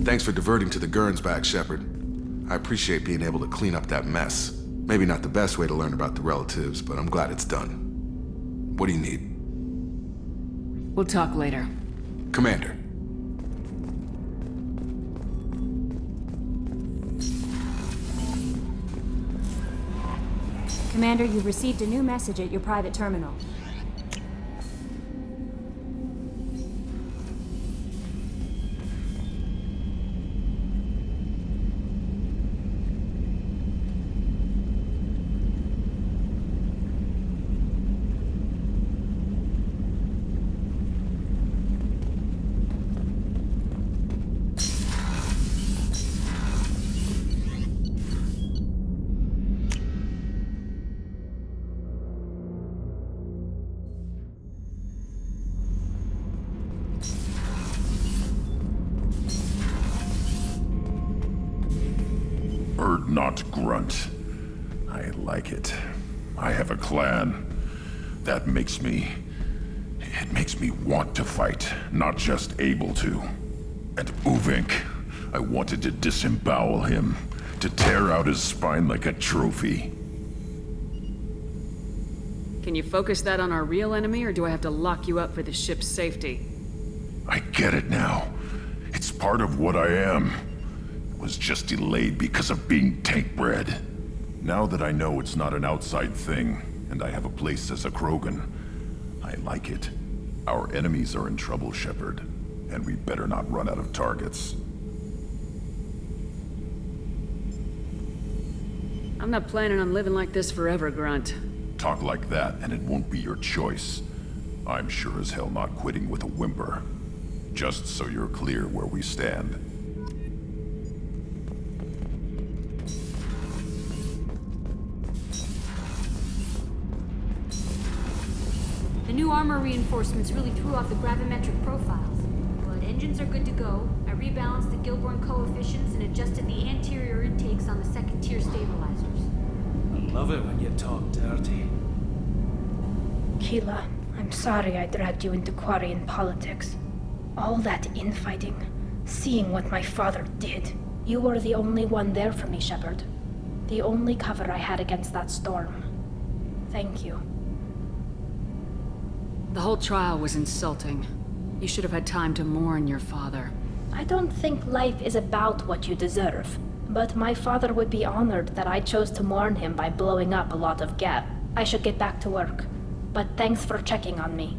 Thanks for diverting to the Gurns back, Shepard. I appreciate being able to clean up that mess. Maybe not the best way to learn about the relatives, but I'm glad it's done. What do you need? We'll talk later. Commander. Commander, you've received a new message at your private terminal. Bird, not grunt. I like it. I have a clan. That makes me... It makes me want to fight, not just able to. And Uvink, I wanted to disembowel him, to tear out his spine like a trophy. Can you focus that on our real enemy, or do I have to lock you up for the ship's safety? I get it now. It's part of what I am. Was just delayed because of being tank bred. Now that I know it's not an outside thing, and I have a place as a Krogan, I like it. Our enemies are in trouble, Shepard, and we better not run out of targets. I'm not planning on living like this forever, Grunt. Talk like that, and it won't be your choice. I'm sure as hell not quitting with a whimper. Just so you're clear where we stand. The new armor reinforcements really threw off the gravimetric profiles. But engines are good to go. I rebalanced the Gilborn coefficients and adjusted the anterior intakes on the second-tier stabilizers. I love it when you talk dirty. Keela, I'm sorry I dragged you into Quarian politics. All that infighting, seeing what my father did. You were the only one there for me, Shepard. The only cover I had against that storm. Thank you. The whole trial was insulting. You should have had time to mourn your father. I don't think life is about what you deserve, but my father would be honored that I chose to mourn him by blowing up a lot of gap. I should get back to work, but thanks for checking on me.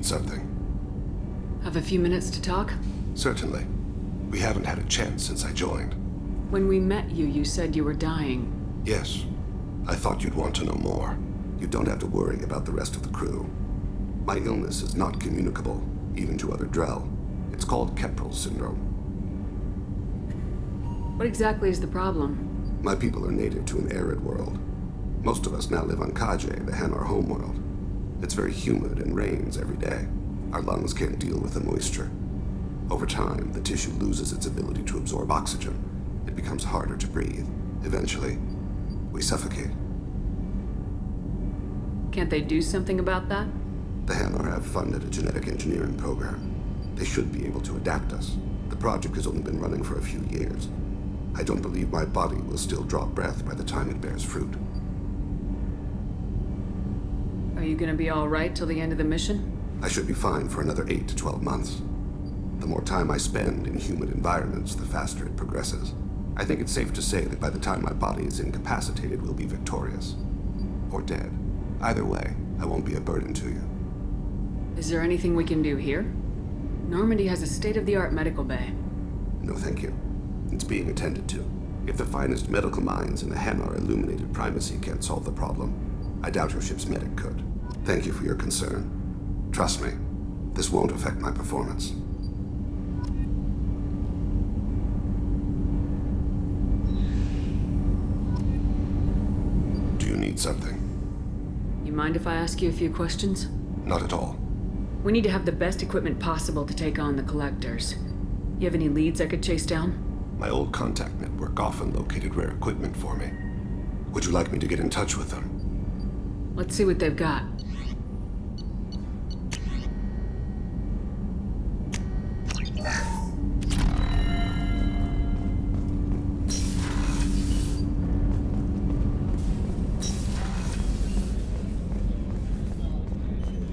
Something. Have a few minutes to talk? Certainly. We haven't had a chance since I joined. When we met you, you said you were dying. Yes. I thought you'd want to know more. You don't have to worry about the rest of the crew. My illness is not communicable, even to other Drell. It's called Keprel syndrome. What exactly is the problem? My people are native to an arid world. Most of us now live on Kaje, the Hanar homeworld. It's very humid and rains every day. Our lungs can't deal with the moisture. Over time, the tissue loses its ability to absorb oxygen. It becomes harder to breathe. Eventually, we suffocate. Can't they do something about that? The Hanar have funded a genetic engineering program. They should be able to adapt us. The project has only been running for a few years. I don't believe my body will still draw breath by the time it bears fruit. Are you gonna be all right till the end of the mission? I should be fine for another 8 to 12 months. The more time I spend in humid environments, the faster it progresses. I think it's safe to say that by the time my body is incapacitated, we'll be victorious. Or dead. Either way, I won't be a burden to you. Is there anything we can do here? Normandy has a state-of-the-art medical bay. No, thank you. It's being attended to. If the finest medical minds in the Hanar illuminated primacy can't solve the problem, I doubt your ship's medic could. Thank you for your concern. Trust me, this won't affect my performance. Do you need something? You mind if I ask you a few questions? Not at all. We need to have the best equipment possible to take on the Collectors. You have any leads I could chase down? My old contact network often located rare equipment for me. Would you like me to get in touch with them? Let's see what they've got.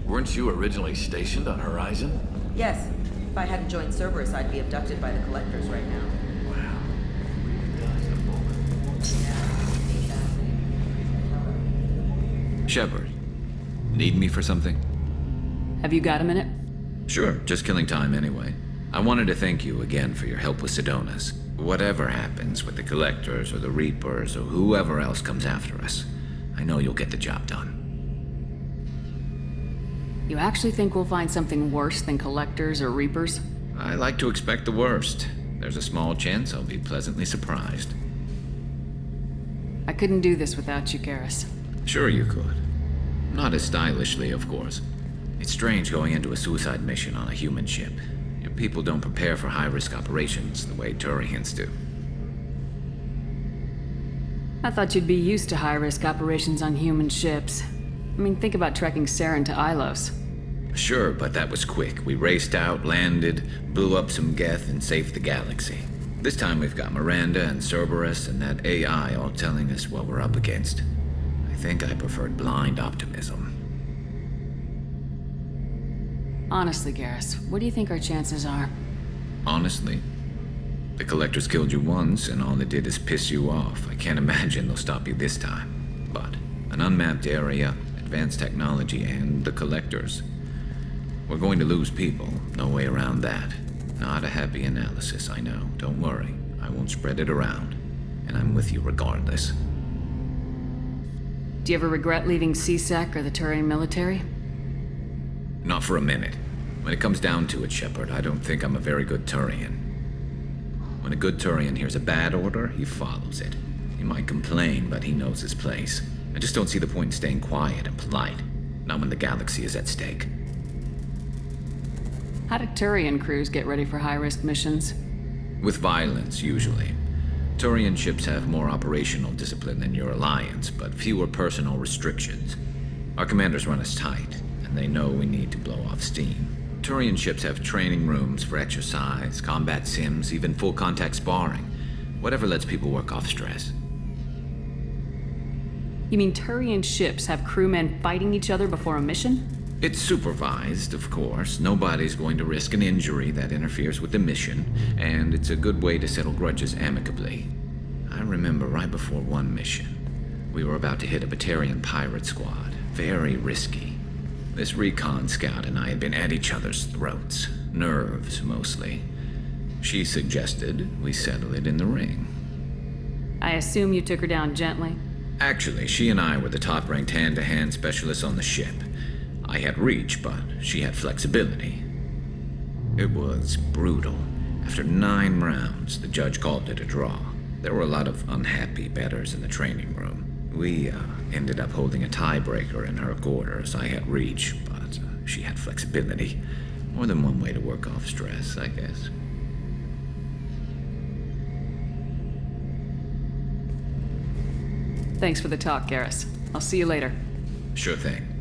Weren't you originally stationed on Horizon? Yes. If I hadn't joined Cerberus, I'd be abducted by the Collectors right now. Wow. Shepard, need me for something? Have you got a minute? Sure, just killing time anyway. I wanted to thank you again for your help with Sidonis. Whatever happens with the Collectors or the Reapers or whoever else comes after us, I know you'll get the job done. You actually think we'll find something worse than Collectors or Reapers? I like to expect the worst. There's a small chance I'll be pleasantly surprised. I couldn't do this without you, Garrus. Sure you could. Not as stylishly, of course. It's strange going into a suicide mission on a human ship. Your people don't prepare for high-risk operations the way Turians do. I thought you'd be used to high-risk operations on human ships. I mean, think about trekking Saren to Ilos. Sure, but that was quick. We raced out, landed, blew up some Geth, and saved the galaxy. This time we've got Miranda and Cerberus and that AI all telling us what we're up against. I think I preferred blind optimism. Honestly, Garrus, what do you think our chances are? Honestly, the Collectors killed you once, and all it did is piss you off. I can't imagine they'll stop you this time. But an unmapped area, advanced technology, and the Collectors. We're going to lose people, no way around that. Not a happy analysis, I know. Don't worry, I won't spread it around. And I'm with you regardless. Do you ever regret leaving CSEC or the Turian military? Not for a minute. When it comes down to it, Shepard, I don't think I'm a very good Turian. When a good Turian hears a bad order, he follows it. He might complain, but he knows his place. I just don't see the point in staying quiet and polite. Not when the galaxy is at stake. How do Turian crews get ready for high-risk missions? With violence, usually. Turian ships have more operational discipline than your alliance, but fewer personal restrictions. Our commanders run us tight, and they know we need to blow off steam. Turian ships have training rooms for exercise, combat sims, even full-contact sparring. Whatever lets people work off stress. You mean Turian ships have crewmen fighting each other before a mission? It's supervised, of course. Nobody's going to risk an injury that interferes with the mission, and it's a good way to settle grudges amicably. I remember right before one mission, we were about to hit a Batarian pirate squad. Very risky. This recon scout and I had been at each other's throats. Nerves, mostly. She suggested we settle it in the ring. I assume you took her down gently? Actually, she and I were the top-ranked hand-to-hand specialists on the ship. I had reach, but she had flexibility. It was brutal. After 9 rounds, the judge called it a draw. There were a lot of unhappy bettors in the training room. We ended up holding a tiebreaker in her quarters. I had reach, but she had flexibility. More than one way to work off stress, I guess. Thanks for the talk, Garrus. I'll see you later. Sure thing.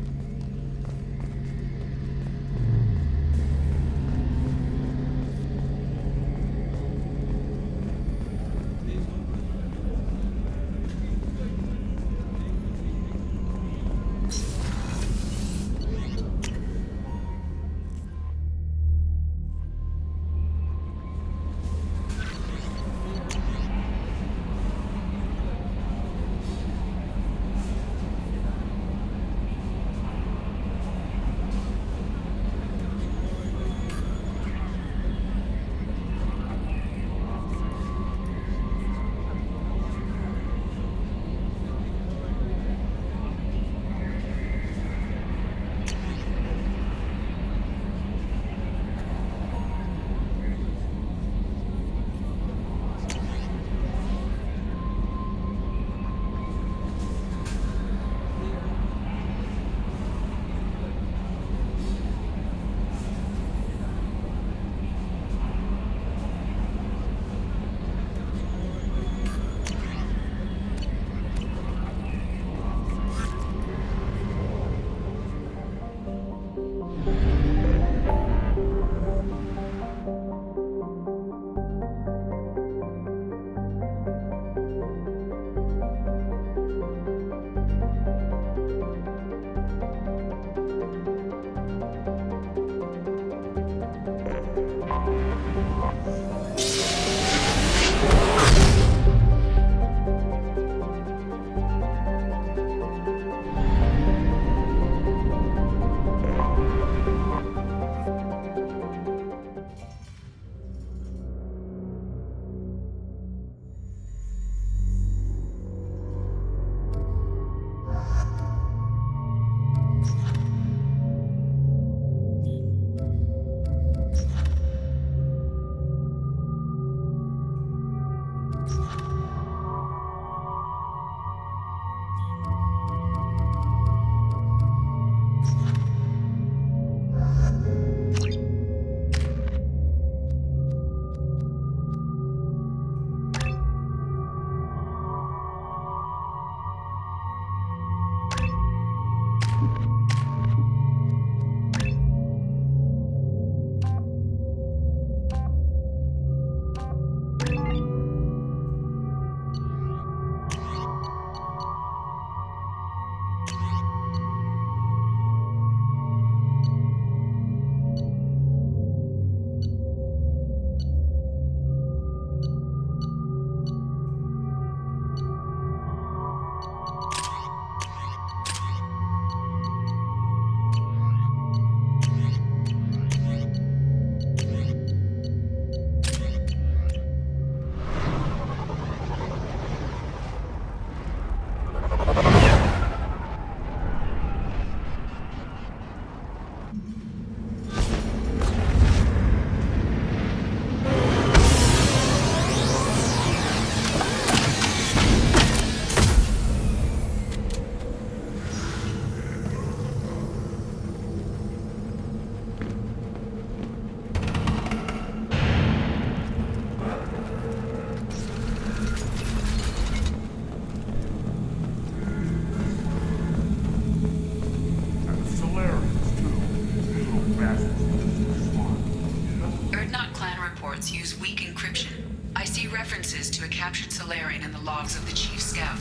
Use weak encryption. I see references to a captured Solarian in the logs of the Chief Scout.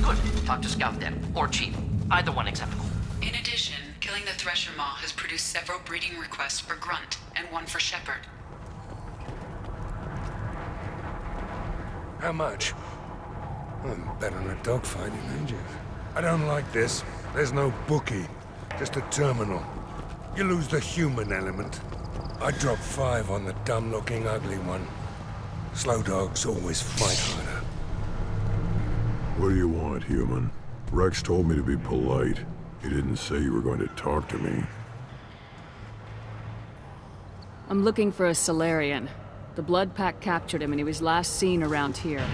Good. Talk to Scout then. Or Chief. Either one acceptable. In addition, killing the Thresher Maw has produced several breeding requests for Grunt, and one for Shepard. How much? I haven't bet on a dogfight in ages. I don't like this. There's no bookie. Just a terminal. You lose the human element. I drop 5 on the dumb-looking, ugly one. Slow dogs always fight harder. What do you want, human? Rex told me to be polite. He didn't say you were going to talk to me. I'm looking for a Solarian. The Blood Pack captured him and he was last seen around here.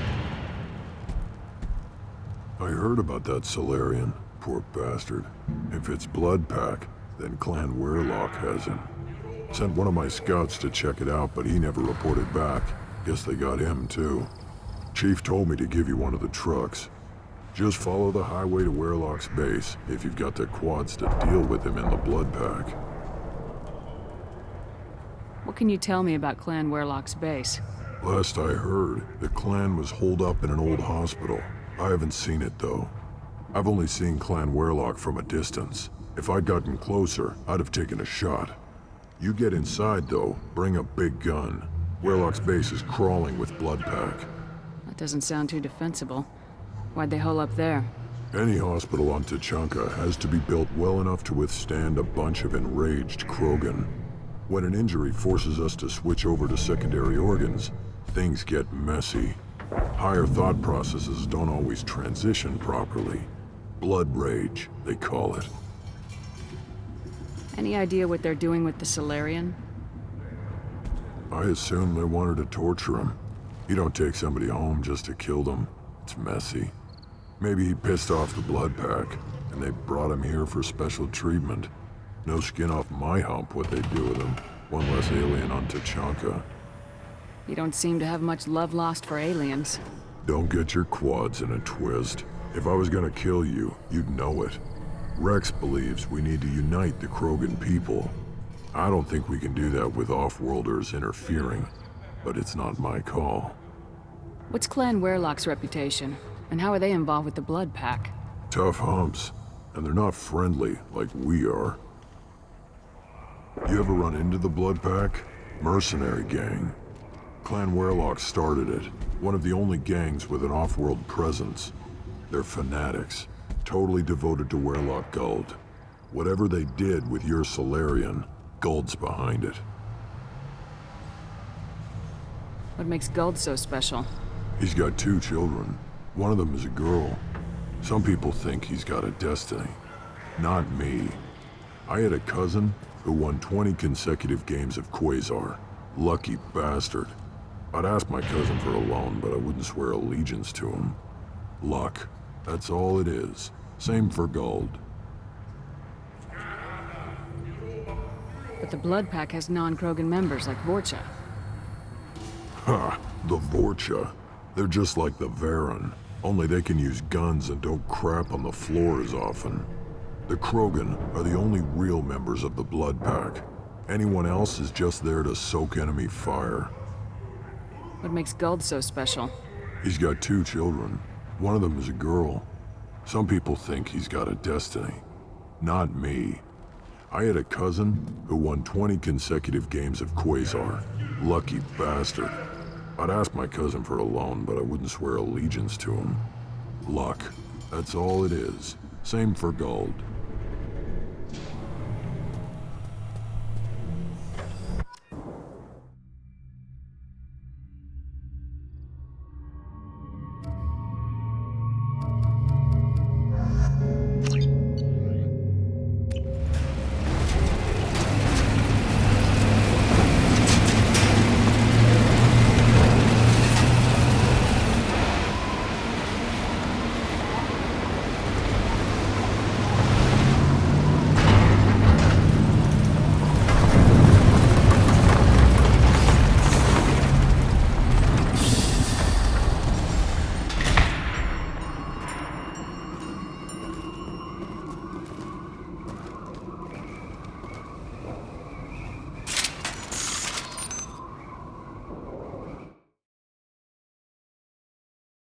I heard about that Solarian. Poor bastard. If it's Blood Pack, then Clan Weirlock has him. Sent one of my scouts to check it out, but he never reported back. Guess they got him, too. Chief told me to give you one of the trucks. Just follow the highway to Weirlock's base, if you've got the quads to deal with him in the Blood Pack. What can you tell me about Clan Weirlock's base? Last I heard, the clan was holed up in an old hospital. I haven't seen it, though. I've only seen Clan Weirlock from a distance. If I'd gotten closer, I'd have taken a shot. You get inside, though, bring a big gun. Weirlock's base is crawling with Blood Pack. That doesn't sound too defensible. Why'd they hole up there? Any hospital on Tachanka has to be built well enough to withstand a bunch of enraged Krogan. When an injury forces us to switch over to secondary organs, things get messy. Higher thought processes don't always transition properly. Blood rage, they call it. Any idea what they're doing with the Solarian? I assume they wanted to torture him. You don't take somebody home just to kill them. It's messy. Maybe he pissed off the Blood Pack, and they brought him here for special treatment. No skin off my hump what they do with him. One less alien on Tachanka. You don't seem to have much love lost for aliens. Don't get your quads in a twist. If I was gonna kill you, you'd know it. Rex believes we need to unite the Krogan people. I don't think we can do that with off-worlders interfering, but it's not my call. What's Clan Weirlock's reputation? And how are they involved with the Blood Pack? Tough humps, and they're not friendly like we are. You ever run into the Blood Pack? Mercenary gang. Clan Werlock started it. One of the only gangs with an off-world presence. They're fanatics, totally devoted to Werlock Guld. Whatever they did with your Solarian, Guld's behind it. What makes Guld so special? He's got 2 children. One of them is a girl. Some people think he's got a destiny. Not me. I had a cousin who won 20 consecutive games of Quasar. Lucky bastard. I'd ask my cousin for a loan, but I wouldn't swear allegiance to him. Luck. That's all it is. Same for Guld. But the Blood Pack has non-Krogan members like Vorcha. Ha! The Vorcha. They're just like the Varen. Only they can use guns and don't crap on the floor as often. The Krogan are the only real members of the Blood Pack. Anyone else is just there to soak enemy fire. What makes Guld so special? He's got 2 children. One of them is a girl. Some people think he's got a destiny. Not me. I had a cousin who won 20 consecutive games of Quasar. Lucky bastard. I'd ask my cousin for a loan, but I wouldn't swear allegiance to him. Luck. That's all it is. Same for Guld.